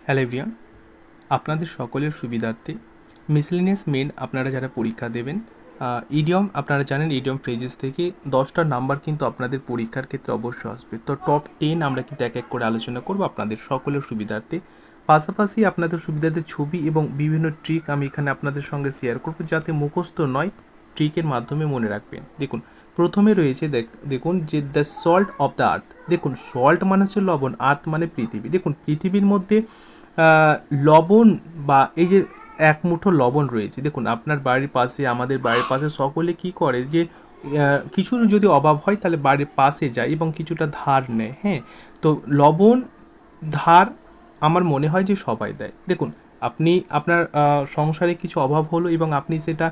Hello everyone, আপনাদের সকলের সুবিধার্থে মিসেলেনিয়াস মেন আপনারা যারা পরীক্ষা দেবেন, ইডিয়ম আপনারা জানেন ইডিয়ম ফ্রেজেস থেকে 10টা নাম্বার কিন্তু আপনাদের পরীক্ষার ক্ষেত্রে অবশ্যই আসবে। তো টপ 10 আমরা কিন্তু এক এক করে আলোচনা করব আপনাদের সকলের সুবিধার্থে। পাশাপাশি আপনাদের সুবিধার্থে ছবি এবং বিভিন্ন ট্রিক আমি এখানে আপনাদের সঙ্গে শেয়ার করব, যাতে মুখস্থ নয়, ট্রিকের মাধ্যমে মনে রাখবেন। দেখুন, প্রথমে রয়েছে দেখুন যে the salt of the earth. দেখুন, সল্ট মানে হচ্ছে লবণ, আর্থ মানে পৃথিবী। দেখুন, পৃথিবীর মধ্যে লবণ বা এই যে এক মুঠো লবণ রয়েছে। দেখুন, আপনার বাড়ির পাশে, আমাদের বাড়ির পাশে সকলে কি করে যে কিছু যদি অভাব হয় তাহলে বাড়ির পাশে যায় এবং কিছুটা ধার নেয়। হ্যাঁ, তো লবণ ধার আমার মনে হয় যে সবাই দেয়। দেখুন, আপনি আপনার সংসারে কিছু অভাব হলো এবং আপনি সেটা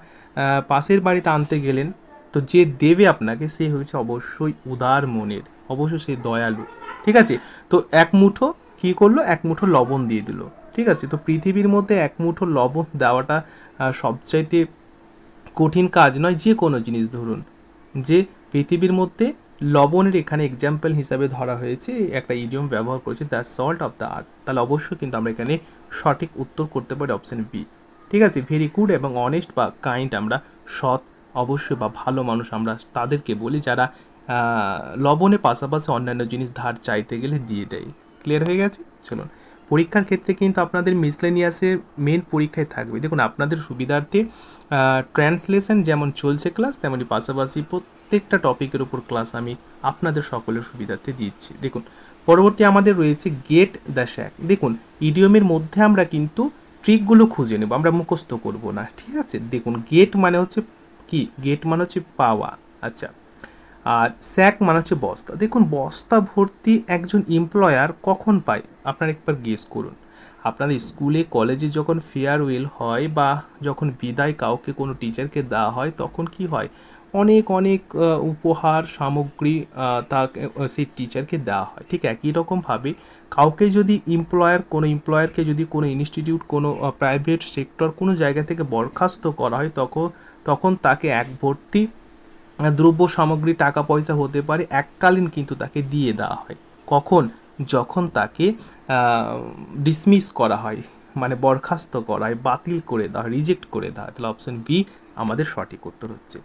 পাশের বাড়িতে আনতে গেলেন, তো যে দেবে আপনাকে সে হচ্ছে অবশ্যই উদার মনের, অবশ্যই সে দয়ালু। ঠিক আছে, তো এক মুঠো কী করলো, এক মুঠো লবণ দিয়ে দিল। ঠিক আছে, তো পৃথিবীর মধ্যে এক মুঠো লবণ দেওয়াটা সবচাইতে কঠিন কাজ নয়। যে কোনো জিনিস ধরুন, যে পৃথিবীর মধ্যে লবণের এখানে এক্সাম্পল হিসাবে ধরা হয়েছে, একটা ইডিয়ম ব্যবহার করেছে the salt of the earth, তাহলে অবশ্যই কিন্তু আমরা এখানে সঠিক উত্তর করতে পারি অপশন বি। ঠিক আছে, ভেরি গুড এবং অনেস্ট বা কাইন্ড, আমরা সৎ অবশ্যই বা ভালো মানুষ আমরা তাদেরকে বলি যারা লবণের পাশাপাশি অন্যান্য জিনিস ধার চাইতে গেলে দিয়ে দেয়। ক্লিয়ার হয়ে গেছে? চলুন, পরীক্ষার ক্ষেত্রে কিন্তু আপনাদের মিসলেনিয়াসের মেন পরীক্ষায় থাকবে। দেখুন, আপনাদের সুবিধার্থে ট্রান্সলেশন যেমন চলছে ক্লাস, তেমনি পাশাপাশি প্রত্যেকটা টপিকের উপর ক্লাস আমি আপনাদের সকলের সুবিধার্থে দিচ্ছি। দেখুন, পরবর্তী আমাদের রয়েছে গেট দ্য শ্যাক। দেখুন, ইডিয়মের মধ্যে আমরা কিন্তু ট্রিকগুলো খুঁজে নেব, আমরা মুখস্থ করব না। ঠিক আছে, দেখুন, গেট মানে হচ্ছে কি, গেট মানে হচ্ছে পাওয়া। আচ্ছা, আর স্যাক মানে হচ্ছে বস্তা। দেখুন, বস্তা ভর্তি একজন এমপ্লয়ার কখন পায় আপনারা একবার গেস করুন। আপনাদের স্কুলে কলেজে যখন ফেয়ারওয়েল হয় বা যখন বিদায় কাউকে কোনো টিচারকে দেওয়া হয়, তখন কি হয়, অনেক অনেক উপহার সামগ্রী তাকে সেই টিচারকে দেওয়া হয়। ঠিক একই রকমভাবে কাউকে যদি কোনো এমপ্লয়ারকে যদি কোনো ইনস্টিটিউট, কোনো প্রাইভেট সেক্টর কোনো জায়গা থেকে বরখাস্ত করা হয়, তখন তাকে এক ভর্তি দ্রব্য সামগ্রী, টাকা পয়সা হতে পারে, এককালীন কিন্তু তাকে দিয়ে দেওয়া হয়। কখন? যখন তাকে ডিসমিস করা হয়, মানে বরখাস্ত করা হয়, বাতিল করে দেওয়া হয়, রিজেক্ট করে দেওয়া হয়। তাহলে অপশন বি আমাদের সঠিক উত্তর হচ্ছে।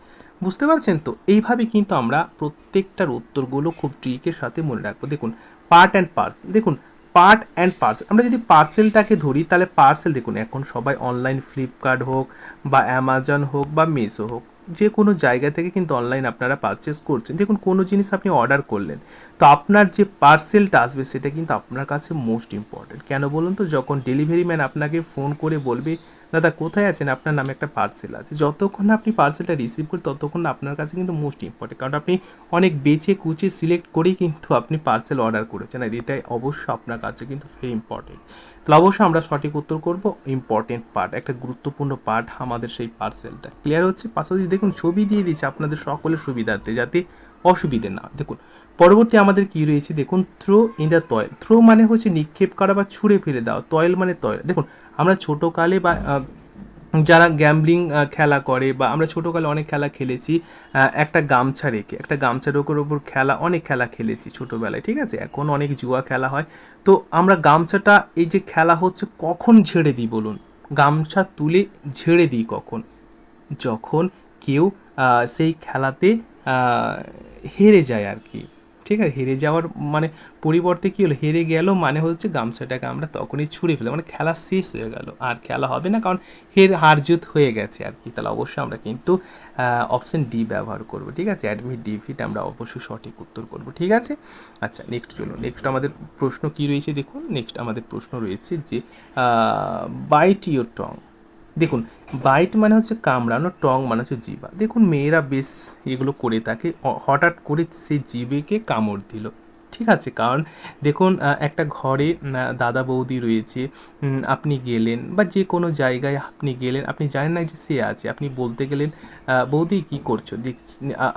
বুঝতে পারছেন তো? এইভাবে কিন্তু আমরা প্রত্যেকটার উত্তরগুলো খুব ট্রিকের সাথে মনে রাখবো। দেখুন, পার্ট অ্যান্ড পার্সেল। দেখুন, পার্ট অ্যান্ড পার্সেল, আমরা যদি পার্সেলটাকে ধরি তাহলে পার্সেল, দেখুন এখন সবাই অনলাইন, ফ্লিপকার্ট হোক বা অ্যামাজন হোক বা মিশো হোক, যে কোনো জায়গা থেকে কিন্তু অনলাইন আপনারা পারচেস করছেন। দেখুন, কোনো জিনিস আপনি অর্ডার করলেন, তো আপনার যে পার্সেলটা আসবে সেটা কিন্তু আপনার কাছে মোস্ট ইম্পর্টেন্ট। কেন বলুন তো? যখন ডেলিভারি ম্যান আপনাকে ফোন করে বলবে, দাদা কোথায় আছেন, আপনার নামে একটা পার্সেল আছে, যতক্ষণ না আপনি পার্সেলটা রিসিভ করেন ততক্ষণ না আপনার কাছে কিন্তু মোস্ট ইম্পর্টেন্ট, কারণ আপনি অনেক বেছে কুচে সিলেক্ট করেই কিন্তু আপনি পার্সেল অর্ডার করেছেন, আর এটাই অবশ্যই আপনার কাছে কিন্তু ভেরি ইম্পর্টেন্ট। তাহলে অবশ্যই আমরা সঠিক উত্তর করব, ইম্পর্টেন্ট পার্ট, একটা গুরুত্বপূর্ণ পার্ট আমাদের সেই পার্সেলটা। ক্লিয়ার হচ্ছে? পাশাপাশি দেখুন, ছবি দিয়ে দিচ্ছে আপনাদের সকলের সুবিধার্থে, যাতে অসুবিধে না। দেখুন, পরবর্তী আমাদের কি রয়েছে, দেখুন, throw in the towel. Throw মানে হচ্ছে নিক্ষেপ করা বা ছুঁড়ে ফেলে দেওয়া, টয়েল মানে টয়েল। দেখুন, আমরা ছোটোকালে বা যারা গ্যাম্বলিং খেলা করে, বা আমরা ছোটোকালে অনেক খেলা খেলেছি, একটা গামছা রেখে, একটা গামছা রোকের ওপর খেলা, অনেক খেলা খেলেছি ছোটোবেলায়। ঠিক আছে, এখন অনেক জুয়া খেলা হয়। তো আমরা গামছাটা, এই যে খেলা হচ্ছে, কখন ঝেড়ে দিই বলুন? গামছা তুলে ঝেড়ে দিই কখন? যখন কেউ সেই খেলাতে আহ, হেরে যায় আর কি। ঠিক আছে, হেরে যাওয়ার মানে পরিবর্তে কী হলো, হেরে গেল মানে হচ্ছে গামছাটাকে আমরা তখনই ছুঁড়ে ফেলে, মানে খেলা শেষ হয়ে গেল, আর খেলা হবে না, কারণ হার জিত হয়ে গেছে আর কি। তাহলে অবশ্যই আমরা কিন্তু অপশন ডি ব্যবহার করব। ঠিক আছে, অ্যাডমিট ডিফিট আমরা অবশ্যই সঠিক উত্তর করব। ঠিক আছে, আচ্ছা নেক্সট চলুন। নেক্সট আমাদের প্রশ্ন কী রয়েছে দেখুন, নেক্সট আমাদের প্রশ্ন রয়েছে যে বাইট ইউর টং। দেখুন, বাইট মানে হচ্ছে কামড়ানো, টং মানে হচ্ছে জিভা। দেখুন, মেয়েরা বেশ এগুলো করে থাকে, হঠাৎ করে সেই জিভেকে কামড় দিল। ঠিক আছে, কারণ দেখুন, একটা ঘরে দাদা বৌদি রয়েছে, আপনি গেলেন বা যে কোনো জায়গায় আপনি গেলেন, আপনি জানেন না যে সে আছে, আপনি বলতে গেলেন, বৌদি কী করছো,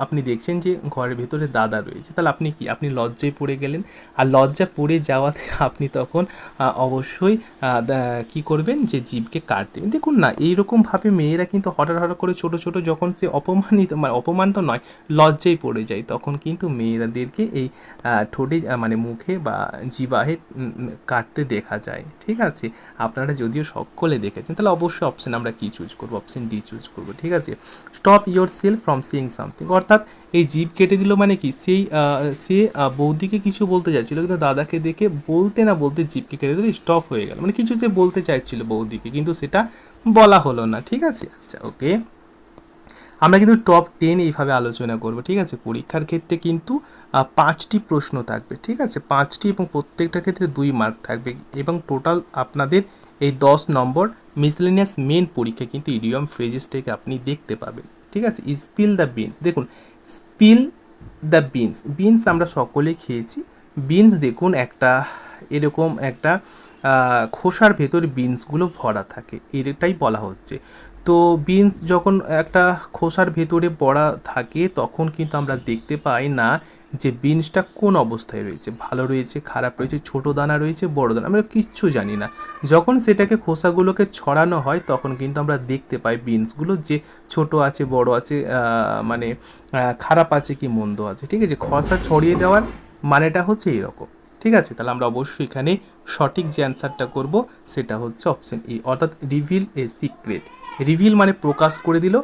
আপনি দেখছেন যে ঘরের ভেতরে দাদা রয়েছে, তাহলে আপনি কি, আপনি লজ্জায় পড়ে গেলেন। আর লজ্জা পড়ে যাওয়াতে আপনি তখন অবশ্যই কী করবেন, যে জীবকে কাট দেবেন। দেখুন না, এইরকমভাবে মেয়েরা কিন্তু হঠাৎ হঠাৎ করে ছোটো ছোটো, যখন সে অপমানিত, মানে অপমান তো নয়, লজ্জায় পড়ে যায়, তখন কিন্তু মেয়েরাদেরকে এই ঠোঁট ঠোঁটে মানে মুখে বা জিহ্বায় কাটতে দেখা যায়। ঠিক আছে, আপনারা যদিও সকলে দেখেছেন, তাহলে অবশ্যই অপশন আমরা কি চুজ করবো, অপশন ডি চুজ করবো। ঠিক আছে, stop your self from seeing something, অর্থাৎ এই জিভ কেটে দিল মানে কি, সে বৌদিকে কিছু বলতে চাইছিল, কিন্তু দাদাকে দেখে বলতে না বলতে জিভকে কেটে দিল, স্টপ হয়ে গেল, মানে কিছু সে বলতে চাইছিল বৌদিকে, কিন্তু সেটা বলা হলো না। ঠিক আছে, আচ্ছা ওকে, আমরা কিন্তু টপ 10 এইভাবে আলোচনা করব। ঠিক আছে, পরীক্ষার ক্ষেত্রে কিন্তু 5টি প্রশ্ন থাকবে। ঠিক আছে, 5টি, এবং প্রত্যেকটার ক্ষেত্রে 2 মার্ক থাকবে, এবং টোটাল আপনাদের এই 10 নম্বর মিসলেনিয়াস মেন পরীক্ষা কিন্তু ইডিয়ম ফ্রেজেস থেকে আপনি দেখতে পাবেন। ঠিক আছে, স্পিল দ্য বিনস, দেখুন স্পিল দ্য বিনস, বিনস আমরা সকলে খেয়েছি। বিনস দেখুন একটা এরকম একটা খোসার ভেতর বিনসগুলো ভরা থাকে, এটাই বলা হচ্ছে। তো বিনস যখন একটা খোসার ভেতরে পড়া থাকে, তখন কিন্তু আমরা দেখতে পাই না যে বিনসটা কোন অবস্থায় রয়েছে, ভালো রয়েছে, খারাপ রয়েছে, ছোট দানা রয়েছে, বড় দানা, আমরা কিচ্ছু জানি না। যখন সেটাকে খোসাগুলোকে ছড়ানো হয়, তখন কিন্তু আমরা দেখতে পাই বিনসগুলো যে ছোট আছে, বড় আছে, মানে খারাপ আছে কি মন্দ আছে। ঠিক আছে, খোসা ছড়িয়ে দেওয়ার মানেটা হচ্ছে এরকম। ঠিক আছে, তাহলে আমরা অবশ্যই এখানে সঠিক যে অ্যান্সারটা করব সেটা হচ্ছে অপশন এ, অর্থাৎ রিভিল এ সিক্রেট। রিভিল মানে প্রকাশ করে দিল,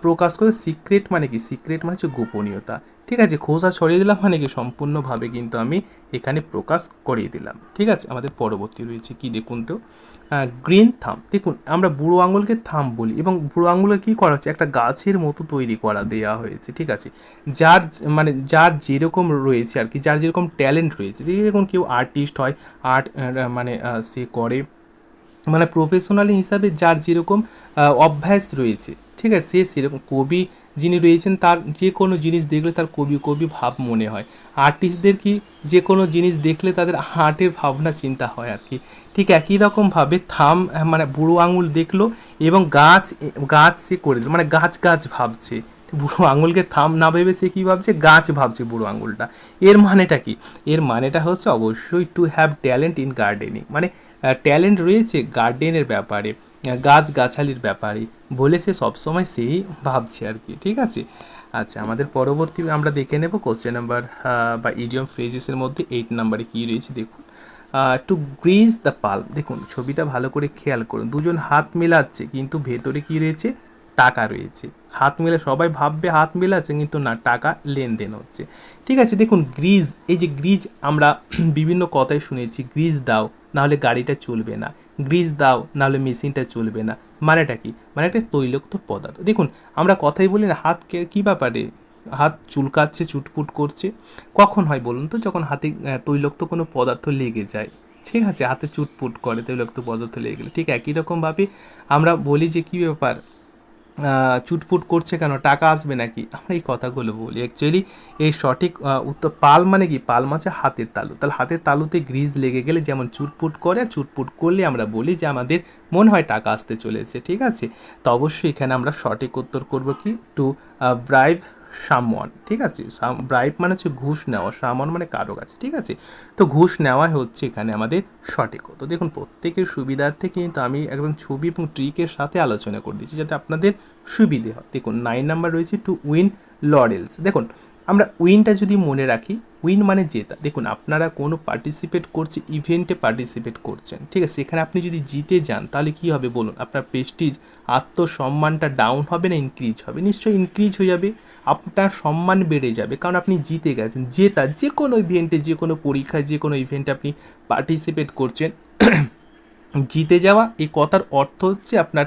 প্রকাশ করে, সিক্রেট মানে কি, সিক্রেট মানে হচ্ছে গোপনীয়তা। ঠিক আছে, খোসা ছড়িয়ে দিলাম মানে কি সম্পূর্ণভাবে কিন্তু আমি এখানে প্রকাশ করিয়ে দিলাম। ঠিক আছে, আমাদের পরবর্তী রয়েছে কি দেখুন তো, গ্রিন থাম। দেখুন আমরা বুড়ো আঙুলকে থাম বলি, এবং বুড়ো আঙুলে কী করা হচ্ছে, একটা গাছের মতো তৈরি করা দেওয়া হয়েছে। ঠিক আছে, যার মানে যার যেরকম রয়েছে আর কি, যার যেরকম ট্যালেন্ট রয়েছে, দেখুন কেউ আর্টিস্ট হয়, আর্ট মানে সে করে, মানে প্রফেশনালি হিসাবে যার যেরকম অভ্যাস রয়েছে। ঠিক আছে, সে সেরকম, কবি যিনি রয়েছেন তার যে কোনো জিনিস দেখলে তার কবি কবি ভাব মনে হয়। আর্টিস্টদের কি যে কোনো জিনিস দেখলে তাদের আর্টের ভাবনা চিন্তা হয় আর কি। ঠিক একই রকমভাবে থাম মানে বুড়ো আঙুল দেখলো এবং গাছ গাছ সে করে দিল, মানে গাছ গাছ ভাবছে। বুড়ো আঙুলকে থাম না ভেবে সে কী ভাবছে, গাছ ভাবছে বুড়ো আঙুলটা। এর মানেটা কি, এর মানেটা হচ্ছে অবশ্যই to have talent in gardening, মানে ট্যালেন্ট রয়েছে গার্ডেনের ব্যাপারে, গাছগাছালির ব্যাপারে বলে সে সবসময় সেই ভাবছে আর কি। ঠিক আছে, আচ্ছা আমাদের পরবর্তী আমরা দেখে নেব কোশ্চেন নাম্বার বা ইডিয়ম ফ্রেজেসের মধ্যে 8 নাম্বারে কী রয়েছে দেখুন। টু গ্রিজ দ্য পাল্প, দেখুন ছবিটা ভালো করে খেয়াল করুন, দুজন হাত মেলাচ্ছে কিন্তু ভেতরে কি রয়েছে, টাকা রয়েছে। হাত মেলে সবাই ভাববে হাত মেলাচ্ছে, কিন্তু না, টাকা লেনদেন হচ্ছে। ঠিক আছে, দেখুন গ্রিজ, এই যে গ্রিজ আমরা বিভিন্ন কথায় শুনেছি, গ্রিজ দাও নাহলে গাড়িটা চলবে না, গ্রিজ দাও নাহলে মেশিনটা চলবে না, মানেটা কি, মানে একটা তৈলাক্ত পদার্থ। দেখুন আমরা কথাই বলি না, হাত কী ব্যাপারে, হাত চুলকাচ্ছে, চুটপুট করছে, কখন হয় বলুন তো, যখন হাতে তৈলাক্ত কোনো পদার্থ লেগে যায়। ঠিক আছে, হাতে চুটপুট করে তৈলাক্ত পদার্থ লেগে গেলে। ঠিক একই রকমভাবে আমরা বলি যে কী ব্যাপার, চুটপুট করছে কেন, টাকা আসবে নাকি, আমরা এই কথাগুলো বলি। অ্যাকচুয়ালি এই সঠিক উত্তর, পাল মানে কি, পাল মানে হাতের তালু, তাহলে হাতের তালুতে গ্রিজ লেগে গেলে যেমন চুটপুট করে, আর চুটপুট করলে আমরা বলি যে আমাদের মনে হয় টাকা আসতে চলেছে। ঠিক আছে, তো অবশ্যই এখানে আমরা সঠিক উত্তর করব কি, টু ব্রাইব সামওয়ান। ঠিক আছে, ব্রাইব মানে হচ্ছে ঘুষ নেওয়া, সামওয়ান মানে কারো কাছে। ঠিক আছে, তো ঘুষ নেওয়াই হচ্ছে এখানে আমাদের সঠিক উত্তর। দেখুন প্রত্যেকের সুবিধার্থে কিন্তু আমি একদম ছবি এবং ট্রিকের সাথে আলোচনা করে দিচ্ছি যাতে আপনাদের সুবিধে হয়। দেখুন 9 নাম্বার রয়েছে টু উইন লরেলস। দেখুন আমরা উইনটা যদি মনে রাখি, উইন মানে জেতা। দেখুন আপনারা কোনো পার্টিসিপেট করছে, ইভেন্টে পার্টিসিপেট করছেন, ঠিক আছে, সেখানে আপনি যদি জিতে যান তাহলে কী হবে বলুন, আপনার প্রেস্টিজ, আত্মসম্মানটা ডাউন হবে না ইনক্রিজ হবে? নিশ্চয়ই ইনক্রিজ হয়ে যাবে, আপনার সম্মান বেড়ে যাবে, কারণ আপনি জিতে গেছেন। জেতা, যে কোনো ইভেন্টে, যে কোনো পরীক্ষায়, যে কোনো ইভেন্টে আপনি পার্টিসিপেট করছেন, জিতে যাওয়া, এই কথার অর্থ হচ্ছে আপনার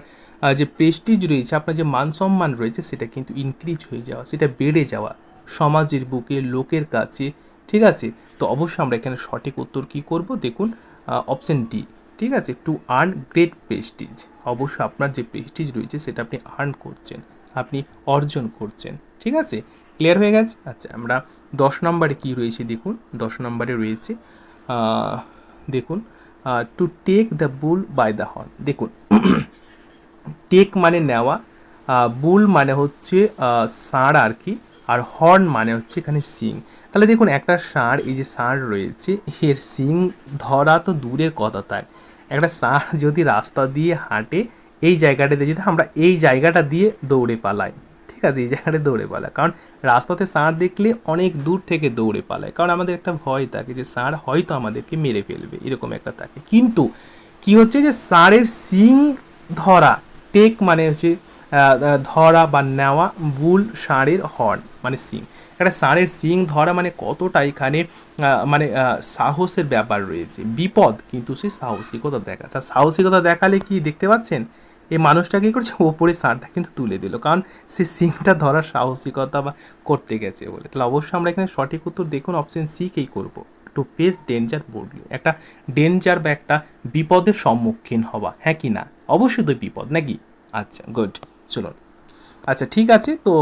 যে প্রেস্টিজ রয়েছে, আপনার যে মান সম্মান রয়েছে, সেটা কিন্তু ইনক্রিজ হয়ে যাওয়া, সেটা বেড়ে যাওয়া সমাজের বুকে, লোকের কাছে। ঠিক আছে, তো অবশ্যই আমরা এখানে সঠিক উত্তর কী করব দেখুন, অপশন ডি। ঠিক আছে, টু আর্ন গ্রেট প্রেস্টিজ, অবশ্যই আপনার যে প্রেস্টিজ রয়েছে সেটা আপনি আর্ন করছেন, আপনি অর্জন করছেন। ঠিক আছে, ক্লিয়ার হয়ে গেছে। আচ্ছা আমরা 10 নম্বরে কী রয়েছে দেখুন, 10 নম্বরে রয়েছে দেখুন to take the bull by the horn. দেখুন টেক মানে নেওয়া, বুল মানে হচ্ছে ষাঁড় আর কি, আর হর্ন মানে হচ্ছে এখানে সিং। তাহলে দেখুন একটা ষাঁড়, এই যে ষাঁড় রয়েছে, এর সিং ধরা তো দূরের কথা, তাই একটা ষাঁড় যদি রাস্তা দিয়ে হাঁটে, এই জায়গাটাতে যদি আমরা এই জায়গাটা দিয়ে দৌড়ে পালাই, ঠিক আছে, এই জায়গাটা দৌড়ে পালা। কারণ রাস্তাতে ষাঁড় দেখলে অনেক দূর থেকে দৌড়ে পালায়, কারণ আমাদের একটা ভয় থাকে যে ষাঁড় হয়তো আমাদেরকে মেরে ফেলবে, এরকম একটা থাকে। কিন্তু কি হচ্ছে যে ষাঁড়ের শিং ধরা, টেক মানে হচ্ছে ধরা বা নেওয়া, বুল ষাঁড়ের হর্ন মানে শিং। একটা ষাঁড়ের শিং ধরা মানে কতটা এখানে মানে সাহসের ব্যাপার রয়েছে। বিপদ কিন্তু সে সাহসিকতা দেখাচ্ছে। আর সাহসিকতা দেখালে কি দেখতে পাচ্ছেন, এই মানুষটা কী করছে, ওপরে ষাঁড়টা কিন্তু তুলে দিল, কারণ সে শিংটা ধরার সাহসিকতা বা করতে গেছে বলে। তাহলে অবশ্যই আমরা এখানে সঠিক উত্তর দেখুন অপশন সি কেই করবো, টু ফেস ডেঞ্জার বোল্ডলি। একটা ডেঞ্জার বা একটা বিপদের সম্মুখীন হওয়া, হ্যাঁ কি না? অবশ্যই তো বিপদ নাকি? আচ্ছা, গুড। চলুন, আচ্ছা ঠিক আছে। তো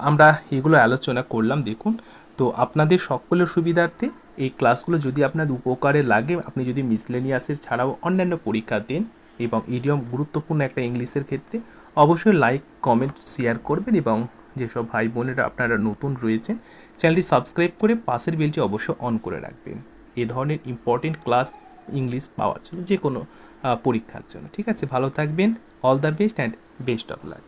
আমরা এগুলো আলোচনা করলাম। দেখুন, তো আপনাদের সকলের সুবিধার্থে এই ক্লাসগুলো যদি আপনার উপকারে লাগে, আপনি যদি মিসলেনিয়াসের ছাড়াও অন্যান্য পরীক্ষা দেন এবং ইডিয়ম গুরুত্বপূর্ণ একটা ইংলিশের ক্ষেত্রে, অবশ্যই লাইক কমেন্ট শেয়ার করবেন। এবং যেসব ভাই বোনেরা আপনারা নতুন রয়েছেন, চ্যানেলটি সাবস্ক্রাইব করে পাশের বেলটি অবশ্যই অন করে রাখবেন এ ধরনের ইম্পর্টেন্ট ক্লাস ইংলিশ পাওয়ার জন্য, যে কোনো পরীক্ষার জন্য। ঠিক আছে, ভালো থাকবেন। All the best and best of luck.